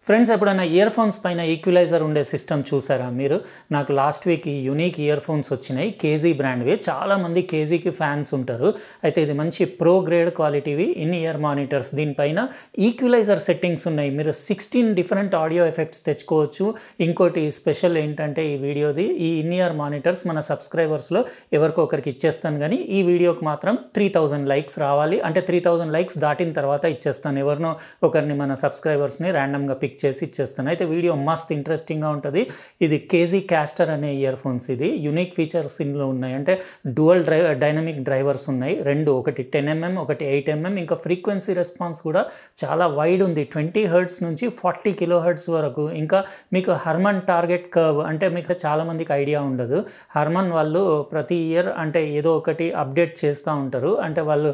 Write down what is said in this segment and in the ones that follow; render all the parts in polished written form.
Friends ఎప్పుడైనా earphones పైన equalizer ఉండే సిస్టమ్ చూసారా మీరు? నాకు లాస్ట్ వీక్ ఈ యూనిక్ ఇయర్ ఫోన్స్ వచ్చినాయి, కేజీ బ్రాండ్వి. చాలామంది కేజీకి ఫ్యాన్స్ ఉంటారు. అయితే ఇది మంచి ప్రో గ్రేడ్ క్వాలిటీవి ఇన్ ఇయర్ మానిటర్స్. దీనిపైన ఈక్వలైజర్ సెట్టింగ్స్ ఉన్నాయి. మీరు 16 డిఫరెంట్ ఆడియో ఎఫెక్ట్స్ తెచ్చుకోవచ్చు. ఇంకోటి స్పెషల్ ఏంటంటే ఈ వీడియోది, ఈ ఇన్ ఇయర్ మానిటర్స్ మన సబ్స్క్రైబర్స్లో ఎవరికో ఒకరికి ఇచ్చేస్తాను, కానీ ఈ వీడియోకి మాత్రం 3000 లైక్స్ రావాలి. అంటే 3000 లైక్స్ దాటిన తర్వాత ఇచ్చేస్తాను. ఎవరినో ఒకరిని మన సబ్స్క్రైబర్స్ని ర్యాండమ్గా పిక్ చేసి ఇచ్చేస్తాను. అయితే వీడియో మస్త్ ఇంట్రెస్టింగ్గా ఉంటుంది. ఇది కేజీ క్యాస్టర్ అనే ఇయర్ ఫోన్స్. ఇది యూనిక్ ఫీచర్స్ ఇందులో ఉన్నాయి. అంటే డ్యువల్ డైనమిక్ డ్రైవర్స్ ఉన్నాయి రెండు, ఒకటి 10mm ఒకటి 8mm. ఇంకా ఫ్రీక్వెన్సీ రెస్పాన్స్ కూడా చాలా వైడ్ ఉంది, 20 హెర్ట్జ్ నుంచి 40 కిలోహెర్ట్జ్ వరకు. ఇంకా మీకు హర్మన్ టార్గెట్ కర్వ్ అంటే మీకు చాలామందికి ఐడియా ఉండదు. హర్మన్ వాళ్ళు ప్రతి ఇయర్ అంటే ఏదో ఒకటి అప్డేట్ చేస్తూ ఉంటారు. అంటే వాళ్ళు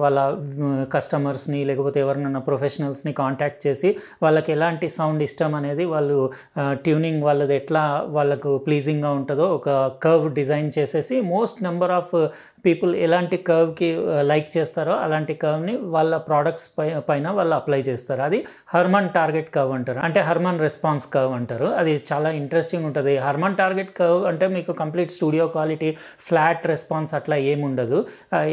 వాళ్ళ కస్టమర్స్ని లేకపోతే ఎవరినైనా ప్రొఫెషనల్స్ని కాంటాక్ట్ చేసి వాళ్ళకి ఎలాంటి సౌండ్ ఇష్టం అనేది వాళ్ళు ట్యూనింగ్ వాళ్ళది ఎట్లా వాళ్ళకు ప్లీజింగ్గా ఉంటుందో ఒక కర్వ్ డిజైన్ చేసేసి మోస్ట్ నెంబర్ ఆఫ్ పీపుల్ ఎలాంటి కర్వ్కి లైక్ చేస్తారో అలాంటి కర్వ్ని వాళ్ళ ప్రోడక్ట్స్ పైన వాళ్ళు అప్లై చేస్తారు. అది హర్మన్ టార్గెట్ కర్వ్ అంటారు, అంటే హర్మన్ రెస్పాన్స్ కర్వ్ అంటారు. అది చాలా ఇంట్రెస్టింగ్ ఉంటుంది. హర్మన్ టార్గెట్ కర్వ్ అంటే మీకు complete studio quality, flat response అట్లా ఏముండదు.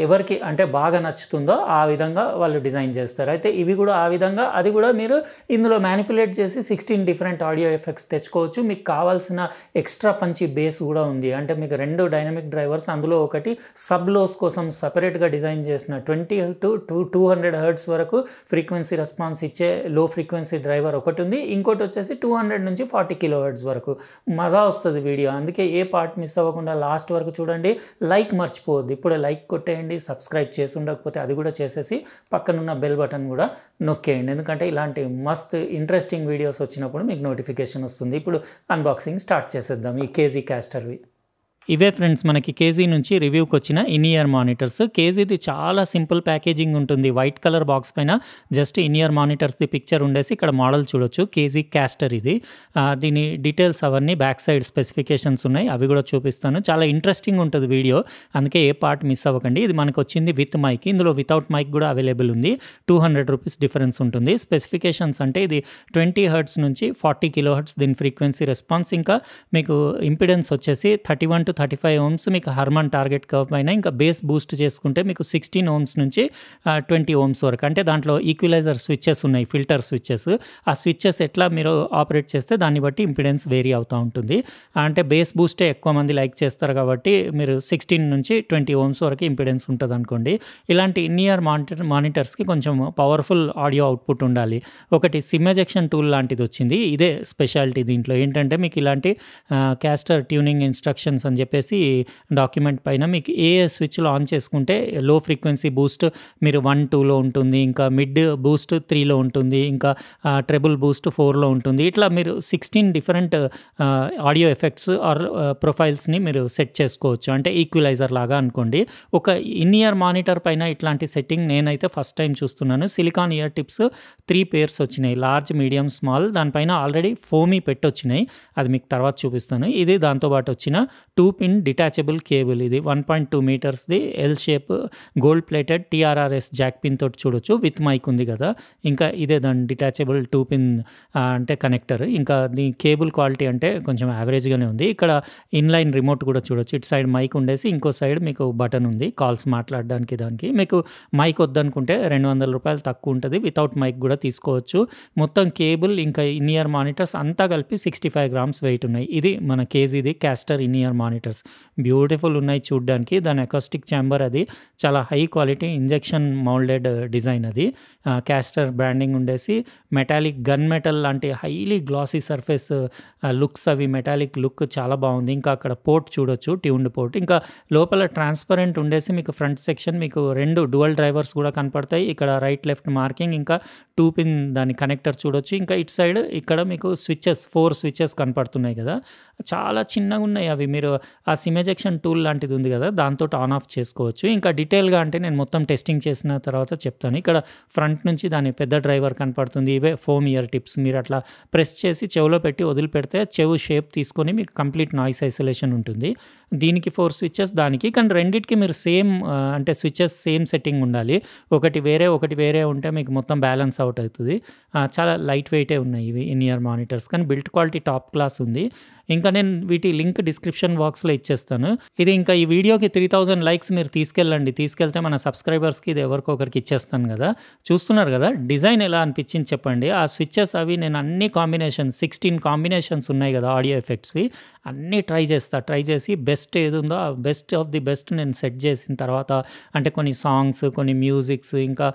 ఎవరికి అంటే బాగా నచ్చుతుందో ఆ విధంగా వాళ్ళు డిజైన్ చేస్తారు. అయితే ఇవి కూడా ఆ విధంగా, అది కూడా మీరు ఇందులో మ్యానిపులేట్ చేసి 16 డిఫరెంట్ ఆడియో ఎఫెక్ట్స్ తెచ్చుకోవచ్చు. మీకు కావాల్సిన ఎక్స్ట్రా పంచి బేస్ కూడా ఉంది. అంటే మీకు 2 డైనమిక్ డ్రైవర్స్, అందులో ఒకటి సబ్లోస్ కోసం సపరేట్గా డిజైన్ చేసిన 20 to 200 హెర్ట్జ్ వరకు ఫ్రీక్వెన్సీ రెస్పాన్స్ ఇచ్చే లో ఫ్రీక్వెన్సీ డ్రైవర్ ఒకటి ఉంది. ఇంకోటి వచ్చేసి 200 నుంచి 40 కిలో హెర్ట్జ్ వరకు. మజా వస్తుంది వీడియో, అందుకే ఏ పార్ట్ మిస్ అవ్వకుండా లాస్ట్ వరకు చూడండి. లైక్ మర్చిపోవద్దు, ఇప్పుడే లైక్ కొట్టేయండి. సబ్స్క్రైబ్ చేసి ఉండకపోతే అది కూడా చేసేసి పక్కనున్న బెల్ బటన్ కూడా నొక్కేయండి, ఎందుకంటే ఇలాంటి మస్త్ ఇంట్రెస్టింగ్ వీడియోస్ వచ్చినప్పుడు మీకు నోటిఫికేషన్ వస్తుంది. ఇప్పుడు అన్బాక్సింగ్ స్టార్ట్ చేసేద్దాం ఈ కేజీ క్యాస్టర్వి. ఇవే ఫ్రెండ్స్ మనకి కేజీ నుంచి రివ్యూకి వచ్చిన ఇన్ ఇయర్ మానిటర్స్. కేజీది చాలా సింపుల్ ప్యాకేజింగ్ ఉంటుంది. వైట్ కలర్ బాక్స్ పైన జస్ట్ ఇన్ ఇయర్ మానిటర్స్ది పిక్చర్ ఉండేసి ఇక్కడ మోడల్ చూడొచ్చు. కేజీ క్యాస్టర్ ఇది. దీని డీటెయిల్స్ అవన్నీ బ్యాక్ సైడ్ స్పెసిఫికేషన్స్ ఉన్నాయి, అవి కూడా చూపిస్తాను. చాలా ఇంట్రెస్టింగ్ ఉంటుంది వీడియో, అందుకే ఏ పార్ట్ మిస్ అవ్వకండి. ఇది మనకు వచ్చింది విత్ మైక్, ఇందులో వితౌట్ మైక్ కూడా అవైలబుల్ ఉంది. 200 రూపీస్ డిఫరెన్స్ ఉంటుంది. స్పెసిఫికేషన్స్ అంటే ఇది 20 హెర్ట్జ్ నుంచి 40 కిలో హెర్ట్జ్ దీని ఫ్రీక్వెన్సీ రెస్పాన్స్. ఇంకా మీకు ఇంపిడెన్స్ వచ్చేసి 31 to 35 ohms మీకు హర్మన్ టార్గెట్ కర్వ్ పైన. ఇంకా బేస్ బూస్ట్ చేసుకుంటే మీకు 16 ohms నుంచి 20 ohms వరకు. అంటే దాంట్లో ఈక్వలైజర్ స్విచ్చెస్ ఉన్నాయి, ఫిల్టర్ స్విచ్చెస్. ఆ స్విచ్చెస్ ఎట్లా మీరు ఆపరేట్ చేస్తే దాన్ని బట్టి ఇంపిడెన్స్ వేరీ అవుతూ ఉంటుంది. అంటే బేస్ బూస్టే ఎక్కువ మంది లైక్ చేస్తారు కాబట్టి మీరు 16 నుంచి 20 ohms వరకు ఇంపిడెన్స్ ఉంటుంది అనుకోండి. ఇలాంటి ఇన్ ఇయర్ మానిటర్స్కి కొంచెం పవర్ఫుల్ ఆడియో అవుట్పుట్ ఉండాలి. ఒకటి సిమ్ ఎజెక్షన్ టూల్ లాంటిది వచ్చింది, ఇదే స్పెషాలిటీ దీంట్లో. ఏంటంటే మీకు ఇలాంటి క్యాస్టర్ ట్యూనింగ్ ఇన్స్ట్రక్షన్స్ అని చెప్పేసి డాక్యుమెంట్ పైన మీకు ఏ స్విచ్లో ఆన్ చేసుకుంటే లో ఫ్రీక్వెన్సీ బూస్ట్ మీరు 1, 2లో ఉంటుంది, ఇంకా మిడ్ బూస్ట్ 3లో ఉంటుంది, ఇంకా ట్రెబుల్ బూస్ట్ 4లో ఉంటుంది. ఇట్లా మీరు 16 డిఫరెంట్ ఆడియో ఎఫెక్ట్స్ ఆర్ ప్రొఫైల్స్ని మీరు సెట్ చేసుకోవచ్చు. అంటే ఈక్వలైజర్ లాగా అనుకోండి. ఒక ఇన్ ఇయర్ మానిటర్ పైన ఇట్లాంటి సెట్టింగ్ నేనైతే ఫస్ట్ టైం చూస్తున్నాను. సిలికాన్ ఇయర్ టిప్స్ 3 పేర్స్ వచ్చినాయి, లార్జ్, మీడియం, స్మాల్. దానిపైన ఆల్రెడీ ఫోమీ పెట్టొచ్చినాయి, అది మీకు తర్వాత చూపిస్తాను. ఇది దాంతోపాటు వచ్చిన 2-pin డిటాచబుల్ కేబుల్. ఇది 1.2 మీటర్స్ది L shape gold plated TRRS jack pin తోటి చూడొచ్చు. విత్ మైక్ ఉంది కదా. ఇంకా ఇదే దాని డిటాచబుల్ 2-pin అంటే కనెక్టర్. ఇంకా దీని కేబుల్ క్వాలిటీ అంటే కొంచెం యావరేజ్గానే ఉంది. ఇక్కడ ఇన్లైన్ రిమోట్ కూడా చూడొచ్చు. ఇటు సైడ్ మైక్ ఉండేసి ఇంకో సైడ్ మీకు బటన్ ఉంది కాల్స్ మాట్లాడడానికి. దానికి మీకు మైక్ వద్దనుకుంటే 200 రూపాయలు తక్కువ ఉంటుంది, వితౌట్ మైక్ కూడా తీసుకోవచ్చు. మొత్తం కేబుల్ ఇంకా ఇన్ ఇయర్ మానిటర్స్ అంతా కలిపి 65 గ్రామ్స్ వెయిట్ ఉన్నాయి. ఇది మన కేజీది Castor in ear monitors. Beautiful ఉన్నాయి చూడ్డానికి. దాని అకాస్టిక్ ఛాంబర్ అది చాలా high quality injection moulded design. అది క్యాస్టర్ బ్రాండింగ్ ఉండేసి మెటాలిక్ గన్ మెటల్ లాంటి హైలీ గ్లాసీ సర్ఫేస్ లుక్స్, అవి మెటాలిక్ లుక్ చాలా బాగుంది. ఇంకా అక్కడ పోర్ట్ చూడొచ్చు, ట్యూన్డ్ పోర్ట్. ఇంకా లోపల ట్రాన్స్పరెంట్ ఉండేసి మీకు ఫ్రంట్ సెక్షన్ మీకు 2 డ్యువల్ డ్రైవర్స్ కూడా కనపడతాయి. ఇక్కడ రైట్ లెఫ్ట్ మార్కింగ్, ఇంకా 2-pin దాని కనెక్టర్ చూడొచ్చు. ఇంకా ఇటు సైడ్ ఇక్కడ మీకు స్విచ్చెస్ 4 స్విచ్చెస్ కనపడుతున్నాయి కదా, చాలా చిన్నగా ఉన్నాయి అవి. మీరు ఆ సిమ్ ఎజెక్షన్ టూల్ లాంటిది ఉంది కదా, దాంతో ఆన్ ఆఫ్ చేసుకోవచ్చు. ఇంకా డీటెయిల్గా అంటే నేను మొత్తం టెస్టింగ్ చేసిన తర్వాత చెప్తాను. ఇక్కడ ఫ్రంట్ నుంచి దాని పెద్ద డ్రైవర్ కనపడుతుంది. ఇవే ఫోమ్ ఇయర్ టిప్స్. మీరు అట్లా ప్రెస్ చేసి చెవిలో పెట్టి వదిలిపెడితే చెవు షేప్ తీసుకొని మీకు కంప్లీట్ నాయిస్ ఐసోలేషన్ ఉంటుంది. దీనికి 4 స్విచెస్ దానికి. కానీ రెండిటికి మీరు సేమ్ అంటే స్విచెస్ సేమ్ సెట్టింగ్ ఉండాలి. ఒకటి వేరే ఉంటే మీకు మొత్తం బ్యాలెన్స్ అవుట్ అవుతుంది. చాలా లైట్ వెయిటే ఉన్నాయి ఇవి ఇన్ ఇయర్ మానిటర్స్. కానీ బిల్డ్ క్వాలిటీ టాప్ క్లాస్ ఉంది. ఇంకా నేను వీటి లింక్ డిస్క్రిప్షన్ బాక్స్లో ఇచ్చేస్తాను. ఇది ఇంకా ఈ వీడియోకి 3000 లైక్స్ మీరు తీసుకెళ్ళండి. తీసుకెళ్తే మన సబ్స్క్రైబర్స్కి ఇది ఎవరికొకరికి ఇచ్చేస్తాను కదా. చూస్తున్నారు కదా డిజైన్ ఎలా అనిపించింది చెప్పండి. ఆ స్విచెస్ అవి నేను అన్ని కాంబినేషన్స్ 16 కాంబినేషన్స్ ఉన్నాయి కదా ఆడియో ఎఫెక్ట్స్వి, అన్నీ ట్రై చేసి బెస్ట్ ఏది ఉందో ఆ బెస్ట్ ఆఫ్ ది బెస్ట్ నేను సెట్ చేసిన తర్వాత, అంటే కొన్ని సాంగ్స్, కొన్ని మ్యూజిక్స్, ఇంకా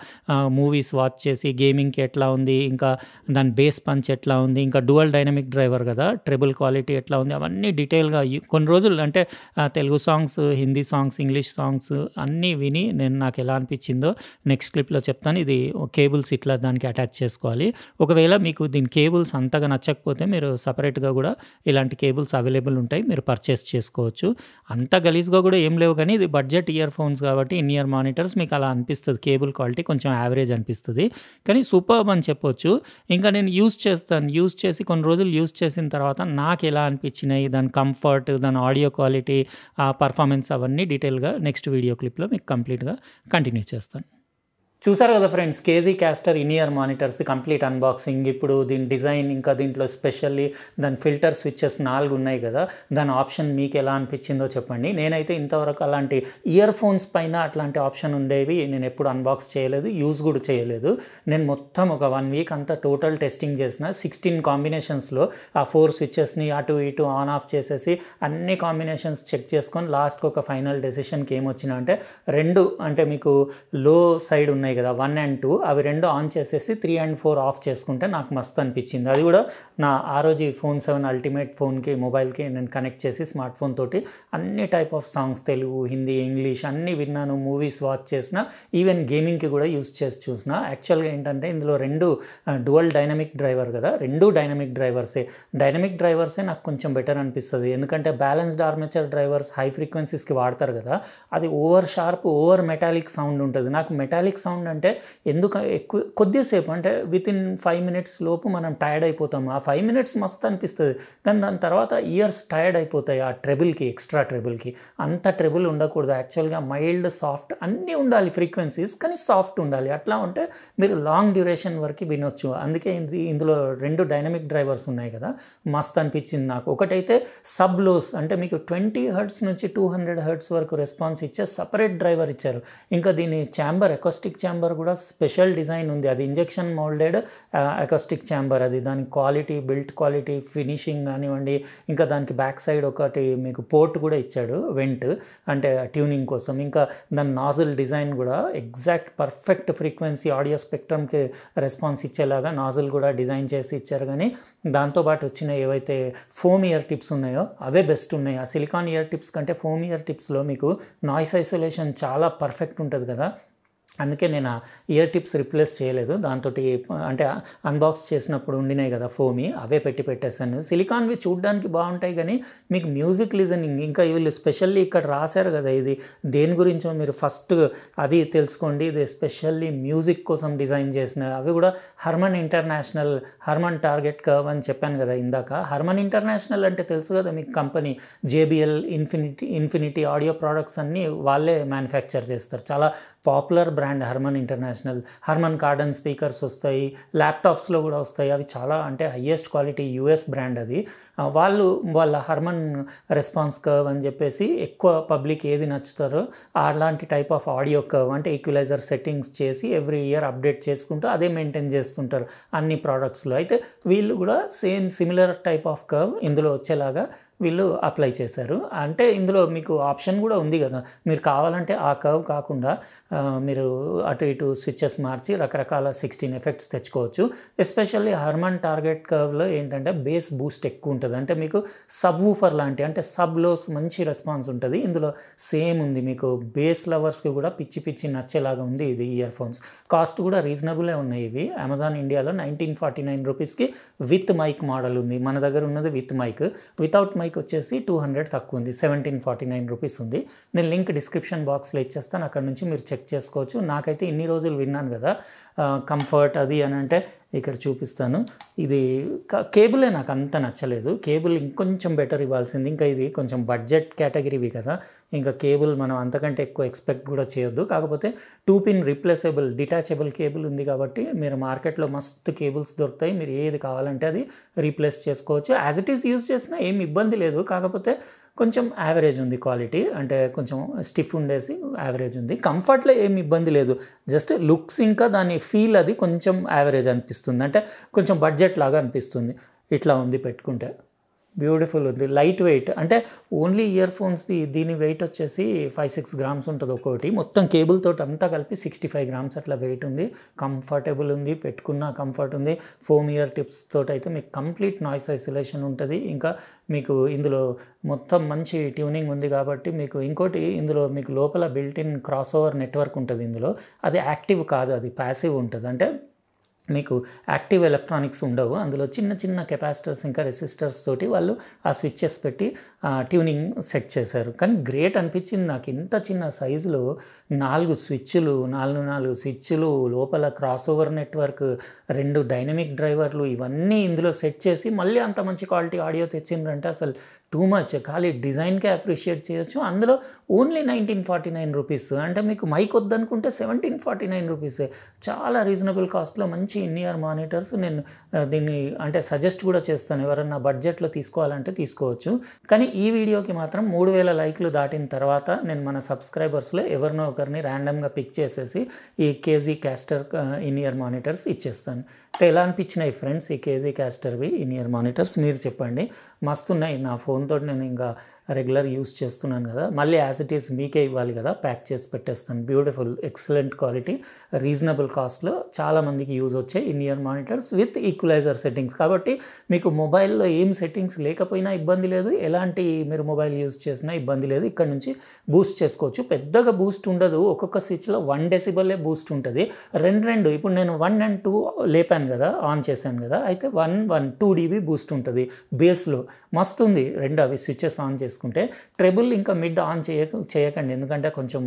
మూవీస్ వాచ్ చేసి గేమింగ్కి ఎట్లా ఉంది, ఇంకా దాని బేస్ పంచ్ ఎట్లా ఉంది, ఇంకా డ్యువల్ డైనమిక్ డ్రైవర్ కదా, ట్రిబుల్ క్వాలిటీ ఎట్లా ఉంది, అవన్నీ డీటెయిల్గా కొన్ని రోజులు అంటే Telugu songs, Hindi songs, English songs అన్నీ విని నాకు ఎలా అనిపించిందో నెక్స్ట్ క్లిప్లో చెప్తాను. ఇది కేబుల్స్ ఇట్లా దానికి అటాచ్ చేసుకోవాలి. ఒకవేళ మీకు దీని కేబుల్స్ అంతగా నచ్చకపోతే మీరు సపరేట్గా కూడా ఇలాంటి కేబుల్స్ అవైలబుల్ ఉంటాయి, మీరు పర్చేస్ చేసుకోవచ్చు. అంత గలీజ్గా కూడా ఏం లేవు, కానీ ఇది బడ్జెట్ ఇయర్ ఫోన్స్ కాబట్టి ఇన్ ఇయర్ మానిటర్స్ మీకు అలా అనిపిస్తుంది. కేబుల్ క్వాలిటీ కొంచెం యావరేజ్ అనిపిస్తుంది, కానీ సూపర్బ్ అని చెప్పొచ్చు. ఇంకా నేను యూజ్ చేసి కొన్ని రోజులు యూజ్ చేసిన తర్వాత నాకు ఎలా అనిపించినాయి, దాని కంఫర్ట్, దాని ఆడియో క్వాలిటీ, పర్ఫార్మెన్స్ అవన్నీ డీటెయిల్గా నెక్స్ట్ వీడియో క్లిప్లో మీకు కంప్లీట్గా కంటిన్యూ చేస్తాను. చూసారు కదా friends, KG castor in ear monitors complete unboxing. ఇప్పుడు దీని డిజైన్, ఇంకా దీంట్లో స్పెషల్లీ దాని ఫిల్టర్ స్విచ్చెస్ 4 ఉన్నాయి కదా, దాని ఆప్షన్ మీకు ఎలా అనిపించిందో చెప్పండి. నేనైతే ఇంతవరకు అలాంటి ఇయర్ ఫోన్స్ పైన అట్లాంటి ఆప్షన్ ఉండేవి నేను ఎప్పుడు అన్బాక్స్ చేయలేదు, యూజ్ కూడా చేయలేదు. నేను మొత్తం ఒక 1 వీక్ అంతా టోటల్ టెస్టింగ్ చేసిన. 16 కాంబినేషన్స్లో ఆ 4 స్విచ్చెస్ని అటు ఇటు ఆన్ ఆఫ్ చేసేసి అన్ని కాంబినేషన్స్ చెక్ చేసుకొని లాస్ట్కి ఒక ఫైనల్ డెసిషన్కి ఏమొచ్చినా అంటే 2 అంటే మీకు లో సైడ్ ఉన్నాయి కదా 1 and 2, అవి 2 ఆన్ చేసేసి 3 and 4 ఆఫ్ చేసుకుంటే నాకు మస్తు అనిపించింది. అది కూడా నా ROG Phone 7 అల్టిమేట్ ఫోన్కి, మొబైల్కి నేను కనెక్ట్ చేసి స్మార్ట్ ఫోన్ తోటి అన్ని type of songs, Telugu, Hindi, English అన్నీ విన్నాను, మూవీస్ వాచ్ చేసిన, ఈవెన్ గేమింగ్కి కూడా యూజ్ చేసి చూసిన. యాక్చువల్గా ఏంటంటే ఇందులో 2 డ్యువల్ డైనమిక్ డ్రైవర్ కదా, 2 డైనమిక్ డ్రైవర్సే నాకు కొంచెం బెటర్ అనిపిస్తుంది. ఎందుకంటే బ్యాలెన్స్డ్ ఆర్మేచర్ డ్రైవర్స్ హై ఫ్రీక్వెన్సీస్కి వాడతారు కదా, అది over sharp, over metallic sound ఉంటుంది. నాకు మెటాలిక్ సౌండ్ అంటే ఎందుకు కొద్దిసేపు అంటే వితిన్ 5 minutes లోపు మనం టైర్డ్ అయిపోతాము. ఆ 5 minutes మస్తు అనిపిస్తుంది, కానీ దాని తర్వాత ఇయర్స్ టైర్డ్ అయిపోతాయి. ఆ ట్రెబుల్కి, ఎక్స్ట్రా ట్రెబుల్కి అంత ట్రెబుల్ ఉండకూడదు. యాక్చువల్గా మైల్డ్, సాఫ్ట్ అన్నీ ఉండాలి ఫ్రీక్వెన్సీస్, కానీ సాఫ్ట్ ఉండాలి. అట్లా ఉంటే మీరు లాంగ్ డ్యూరేషన్ వరకు వినొచ్చు. అందుకే ఇందులో 2 డైనమిక్ డ్రైవర్స్ ఉన్నాయి కదా, మస్తు అనిపించింది నాకు. ఒకటైతే సబ్ లోస్, అంటే మీకు 20 Hz నుంచి 200 Hz వరకు రెస్పాన్స్ ఇచ్చే సపరేట్ డ్రైవర్ ఇచ్చారు. ఇంకా దీని ఛాంబర్, అకాస్టిక్ ఛాంబర్ కూడా స్పెషల్ డిజైన్ ఉంది. అది ఇంజెక్షన్ మౌల్డెడ్ అకాస్టిక్ ఛాంబర్. అది దాని క్వాలిటీ, బిల్ట్ క్వాలిటీ, ఫినిషింగ్ కానివ్వండి, ఇంకా దానికి బ్యాక్ సైడ్ ఒకటి మీకు పోర్ట్ కూడా ఇచ్చాడు, వెంట్ అంటే ట్యూనింగ్ కోసం. ఇంకా దాని నాజిల్ డిజైన్ కూడా ఎగ్జాక్ట్ పర్ఫెక్ట్ ఫ్రీక్వెన్సీ ఆడియో స్పెక్ట్రమ్కి రెస్పాన్స్ ఇచ్చేలాగా నాజిల్ కూడా డిజైన్ చేసి ఇచ్చారు. కానీ దాంతోపాటు వచ్చిన ఏవైతే ఫోమ్ ఇయర్ టిప్స్ ఉన్నాయో అవే బెస్ట్ ఉన్నాయి. ఆ సిలికాన్ ఇయర్ టిప్స్ కంటే ఫోమ్ ఇయర్ టిప్స్లో మీకు నాయిస్ ఐసోలేషన్ చాలా పర్ఫెక్ట్ ఉంటుంది కదా, అందుకే నేను ఆ ఇయర్ టిప్స్ రిప్లేస్ చేయలేదు. దాంతో అంటే అన్బాక్స్ చేసినప్పుడు ఉండినాయి కదా ఫోమి, అవే పెట్టేశాను. సిలికాన్వి చూడడానికి బాగుంటాయి, కానీ మీకు మ్యూజిక్ లిజనింగ్, ఇంకా వీళ్ళు స్పెషల్లీ ఇక్కడ రాశారు కదా ఇది దేని గురించో, మీరు ఫస్ట్ అది తెలుసుకోండి. ఇది స్పెషల్లీ మ్యూజిక్ కోసం డిజైన్ చేసిన, అవి కూడా హర్మన్ టార్గెట్ కర్వ్ అని చెప్పాను కదా ఇందాక. హర్మన్ ఇంటర్నేషనల్ అంటే తెలుసు కదా మీకు, company JBL, infinity audio products అన్నీ వాళ్ళే మ్యానుఫ్యాక్చర్ చేస్తారు. చాలా popular brand Harman international. Harman cordon speakers వస్తాయి, ల్యాప్టాప్స్లో కూడా వస్తాయి. అవి చాలా అంటే హయ్యెస్ట్ క్వాలిటీ US బ్రాండ్ అది. వాళ్ళ హర్మన్ రెస్పాన్స్ కర్వ్ అని చెప్పేసి ఎక్కువ పబ్లిక్ ఏది నచ్చుతారో అలాంటి టైప్ ఆఫ్ ఆడియో కర్వ్, అంటే ఈక్వలైజర్ సెట్టింగ్స్ చేసి ఎవ్రీ ఇయర్ అప్డేట్ చేసుకుంటూ అదే మెయింటైన్ చేస్తుంటారు అన్ని ప్రోడక్ట్స్లో. అయితే వీళ్ళు కూడా సిమిలర్ టైప్ ఆఫ్ కర్వ్ ఇందులో వచ్చేలాగా వీళ్ళు అప్లై చేశారు. అంటే ఇందులో మీకు ఆప్షన్ కూడా ఉంది కదా, మీరు కావాలంటే ఆ కర్వ్ కాకుండా మీరు అటు ఇటు స్విచెస్ మార్చి రకరకాల 16 ఎఫెక్ట్స్ తెచ్చుకోవచ్చు. ఎస్పెషల్లీ హర్మన్ టార్గెట్ కర్వ్లో ఏంటంటే బేస్ బూస్ట్ ఎక్కువ ఉంటుంది, అంటే మీకు సబ్ వూఫర్ లాంటి, అంటే సబ్ లోస్ మంచి రెస్పాన్స్ ఉంటుంది. ఇందులో సేమ్ ఉంది. మీకు బేస్ లవర్స్కి కూడా పిచ్చి నచ్చేలాగా ఉంది ఇది ఇయర్ ఫోన్స్. కాస్ట్ కూడా రీజనబులే ఉన్నాయి ఇవి. అమెజాన్ ఇండియాలో 1949 రూపీస్కి విత్ మైక్ మోడల్ ఉంది. మన దగ్గర ఉన్నది విత్ మైక్. వితౌట్ మైక్ వచ్చేసి 200 తక్కువ ఉంది, 1749 రూపీస్ ఉంది. నేను లింక్ డిస్క్రిప్షన్ బాక్స్లో ఇచ్చేస్తాను, అక్కడ నుంచి మీరు చెక్ చేసుకోవచ్చు. నాకైతే ఇన్ని రోజులు విన్నాను కదా కంఫర్ట్ అది అని అంటే ఇక్కడ చూపిస్తాను. ఇది కేబులే నాకు అంత నచ్చలేదు, కేబుల్ ఇంకొంచెం బెటర్ ఇవ్వాల్సింది. ఇంకా ఇది కొంచెం బడ్జెట్ కేటగిరీవి కదా, ఇంకా కేబుల్ మనం అంతకంటే ఎక్కువ ఎక్స్పెక్ట్ కూడా చేయొద్దు. కాకపోతే 2 పిన్ రీప్లేసబుల్ డిటాచబుల్ కేబుల్ ఉంది కాబట్టి మీరు మార్కెట్లో మస్తు కేబుల్స్ దొరుకుతాయి, మీరు ఏది కావాలంటే అది రీప్లేస్ చేసుకోవచ్చు. యాజ్ ఇట్ ఈస్ యూజ్ చేసినా ఏమి ఇబ్బంది లేదు, కాకపోతే కొంచెం యావరేజ్ ఉంది క్వాలిటీ, అంటే కొంచెం స్టిఫ్ ఉండేసి యావరేజ్ ఉంది. కంఫర్ట్లో ఏమి ఇబ్బంది లేదు, జస్ట్ లుక్స్ ఇంకా దాని ఫీల్ అది కొంచెం యావరేజ్ అనిపిస్తుంది, అంటే కొంచెం బడ్జెట్ లాగా అనిపిస్తుంది. ఇట్లా ఉంది పెట్టుకుంటే, బ్యూటిఫుల్ ఉంది, లైట్ వెయిట్. అంటే ఓన్లీ ఇయర్ ఫోన్స్ది దీని వెయిట్ వచ్చేసి 5-6 గ్రామ్స్ ఉంటుంది ఒక్కొక్కటి, మొత్తం కేబుల్ తోటి అంతా కలిపి 65 గ్రామ్స్ అట్లా వెయిట్ ఉంది. కంఫర్టబుల్ ఉంది, పెట్టుకున్న కంఫర్ట్ ఉంది. ఫోమ్ ఇయర్ టిప్స్ తోటి అయితే మీకు కంప్లీట్ నాయిస్ ఐసోలేషన్ ఉంటుంది. ఇంకా మీకు ఇందులో మొత్తం మంచి ట్యూనింగ్ ఉంది కాబట్టి మీకు ఇంకోటి ఇందులో మీకు లోపల built in cross over network ఉంటుంది ఇందులో, అది యాక్టివ్ కాదు, అది ప్యాసివ్ ఉంటుంది. అంటే మీకు యాక్టివ్ ఎలక్ట్రానిక్స్ ఉండవు అందులో, చిన్న చిన్న కెపాసిటర్స్ ఇంకా రెసిస్టర్స్ తోటి వాళ్ళు ఆ స్విచ్చెస్ పెట్టి ట్యూనింగ్ సెట్ చేశారు. కానీ గ్రేట్ అనిపించింది నాకు, ఇంత చిన్న సైజులో 4 స్విచ్చులు, లోపల క్రాస్ ఓవర్ నెట్వర్క్, 2 డైనమిక్ డ్రైవర్లు, ఇవన్నీ ఇందులో సెట్ చేసి మళ్ళీ అంత మంచి క్వాలిటీ ఆడియో తెచ్చిండ్రంటే అసలు టూ మచ్. ఖాళీ డిజైన్కే అప్రిషియేట్ చేయొచ్చు. అందులో ఓన్లీ 1949 రూపీస్, అంటే మీకు మైక్ వద్దనుకుంటే 1749 రూపీసే, చాలా రీజనబుల్ కాస్ట్లో మంచి ఇన్ ఇయర్ మానిటర్స్. నేను దీన్ని అంటే సజెస్ట్ కూడా చేస్తాను, ఎవరన్నా బడ్జెట్లో తీసుకోవాలంటే తీసుకోవచ్చు. కానీ ఈ వీడియోకి మాత్రం 3000 లైక్లు దాటిన తర్వాత నేను మన సబ్స్క్రైబర్స్లో ఎవరినో ఒకరిని ర్యాండమ్గా పిక్ చేసేసి ఈ KG castor in ear monitors ఇచ్చేస్తాను. అంటే ఎలా అనిపించినాయి ఫ్రెండ్స్ ఈ కేజీ క్యాస్టర్వి ఇన్ ఇయర్ మానిటర్స్, మీరు చెప్పండి. మస్తున్నాయి, నా ఫోన్ తోటి నేను ఇంకా రెగ్యులర్ యూస్ చేస్తున్నాను కదా, మళ్ళీ యాజ్ ఇట్ ఈస్ మీకే ఇవ్వాలి కదా, ప్యాక్ చేసి పెట్టేస్తాను. బ్యూటిఫుల్, ఎక్సలెంట్ క్వాలిటీ, రీజనబుల్ కాస్ట్లో చాలామందికి యూజ్ వచ్చాయి in ear monitors with equaliser settings. కాబట్టి మీకు మొబైల్లో ఏం సెట్టింగ్స్ లేకపోయినా ఇబ్బంది లేదు, ఎలాంటి మీరు మొబైల్ యూజ్ చేసినా ఇబ్బంది లేదు. ఇక్కడ నుంచి బూస్ట్ చేసుకోవచ్చు, పెద్దగా బూస్ట్ ఉండదు, ఒక్కొక్క స్విచ్లో 1 డెసిబలే బూస్ట్ ఉంటుంది. రెండు ఇప్పుడు నేను 1 and 2 లేపాను కదా, ఆన్ చేశాను కదా, అయితే 2 dB బూస్ట్ ఉంటుంది బేస్లో, మస్తు ఉంది. అవి స్విచ్చెస్ ఆన్ చేసుకుంటే ట్రెబుల్ ఇంకా మిడ్ ఆన్ చేయకండి, ఎందుకంటే కొంచెం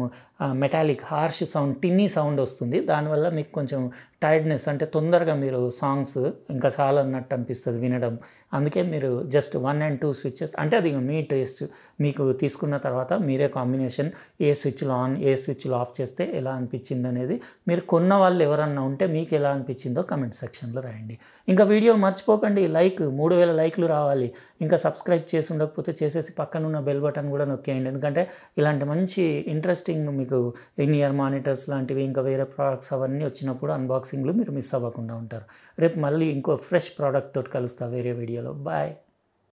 మెటాలిక్ హార్ష్ సౌండ్, టిన్నీ సౌండ్ వస్తుంది, దానివల్ల మీకు కొంచెం టైర్డ్నెస్, అంటే తొందరగా మీరు సాంగ్స్ ఇంకా చాలా అన్నట్టు అనిపిస్తుంది వినడం. అందుకే మీరు జస్ట్ 1 and 2 స్విచ్చెస్, అంటే అది మీ టేస్ట్, మీకు తీసుకున్న తర్వాత మీరే కాంబినేషన్ ఏ స్విచ్లో ఆన్ ఏ స్విచ్లో ఆఫ్ చేస్తే ఎలా అనిపించింది అనేది, మీరు కొన్న వాళ్ళు ఎవరన్నా ఉంటే మీకు ఎలా అనిపించిందో కమెంట్ సెక్షన్లో రాయండి. ఇంకా వీడియో మర్చిపోకండి, 3000 లైక్లు రావాలి. ఇంకా సబ్స్క్రైబ్ చేసి ఉండకపోతే చేసేసి పక్కనున్న బెల్ బటన్ కూడా నొక్కేయండి, ఎందుకంటే ఇలాంటి మంచి ఇంట్రెస్టింగ్ మీకు ఇన్ ఇయర్ మానిటర్స్ లాంటివి ఇంకా వేరే ప్రోడక్ట్స్ అవన్నీ వచ్చినప్పుడు అన్బాక్సింగ్లు మీరు మిస్ అవ్వకుండా ఉంటారు. రేపు మళ్ళీ ఇంకో ఫ్రెష్ ప్రోడక్ట్ తోటి కలుస్తా వేరే వీడియోలో. బాయ్.